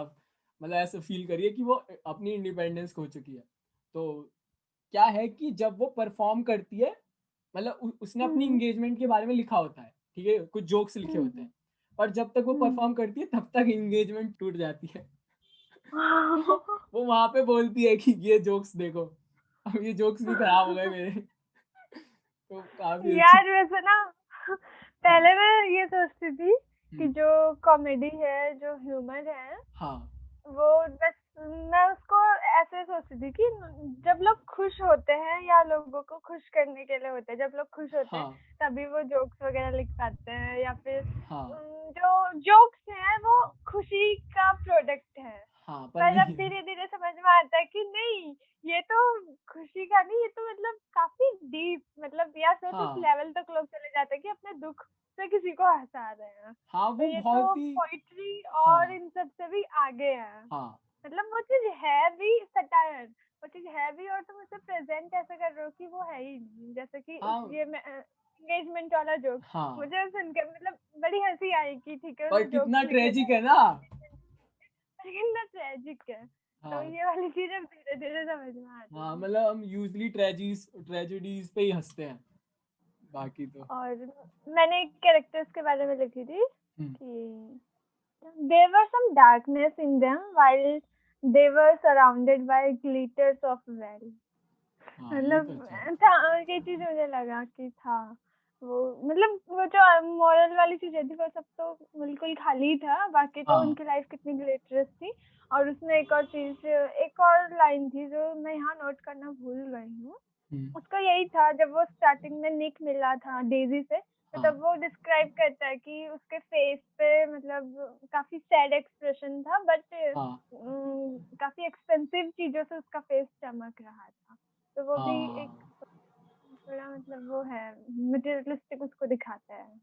मतलब ऐसा फील करिए कि वो अपनी इंडिपेंडेंस खो चुकी है। तो क्या है कि जब वो परफॉर्म करती है मतलब उसने अपनी हम्म, इंगेजमेंट के बारे में लिखा होता है, ठीक है, कुछ जोक्स लिखे होते हम्म, हैं, और जब तक वो हम्म, परफॉर्म करती है तब तक इंगेजमेंट टूट जाती है। वो वहाँ पे बोलती है कि ये जोक्स देखो, अब ये जोक्स भी खराब हो गए मेरे। तो काफ़ी अच्छी। यार वैसे ना हाँ, पहले मैं ये सोचती थी कि हुँ, जो कॉमेडी है, जो ह्यूमर है, हाँ, वो बस मैं उसको ऐसे सोचती थी कि जब लोग खुश होते हैं या लोगों को खुश करने के लिए होते हैं, जब लोग खुश होते हैं हाँ, तभी वो जोक्स वगैरह लिख पाते हैं, या फिर हाँ, जो जोक्स हैं वो खुशी का प्रोडक्ट है। हाँ, पर पर अब नहीं है। धीरे-धीरे समझ में आता है कि नहीं, ये तो खुशी का नहीं, ये तो मतलब काफ़ी डीप, मतलब या सोच उस हाँ, लेवल तक लोग चले जाते हैं कि अपने दुःख से किसी को हँसा रहे हैं। हाँ, तो वो ये तो बहुत ही। पोएट्री और हाँ, इन सब से भी आगे है। हाँ, मतलब वो चीज़ है भी सटायर, वो चीज़ है भी, और तुम उसे प्रेज़ेंट ऐसे कर रहे हो कि वो है ही नहीं। जैसे कि हाँ, ये मैं एंगेजमेंट वाला जोक, हाँ, मुझे सुन के मतलब बड़ी हँसी आई कि ठीक है पर उन्होंने कितना जोक्स लिखे थे। ट्रेजिक है ना। कितना ट्रेजिक है। तो हाँ, ये वाली चीज़ अब धीरे-धीरे समझ में आ रही हाँ, है। मतलब हम यूज़ुअली ट्रेजेडीज़ पे ही हँसते हैं, बाकी तो। और मैंने एक कैरेक्टर्स के बारे में लिखी थी हुँ, कि there were some darkness in them while they were surrounded by glitters of well. हाँ, ये तो मतलब अच्छा है। था, ये चीज़ मुझे लगा कि था। वो मतलब वो जो मोरल वाली चीज़ें थी वो सब तो बिल्कुल खाली था, बाकी तो हाँ, उनकी लाइफ कितनी ग्लैमरस थी। और उसमें एक और चीज़, एक और लाइन थी जो मैं यहाँ नोट करना भूल गई हूँ। हुँ, उसका यही था, जब वो स्टार्टिंग में निक मिला था डेज़ी से, तो हाँ, तब वो डिस्क्राइब करता है कि उसके फेस पे मतलब काफ़ी सैड एक्सप्रेशन था, बट हाँ, काफ़ी एक्सपेंसिव चीज़ों से उसका फेस चमक रहा था। तो वो भी एक हाँ। थोड़ा मतलब वो है, मटेरियलिस्टिक उसको दिखाता है।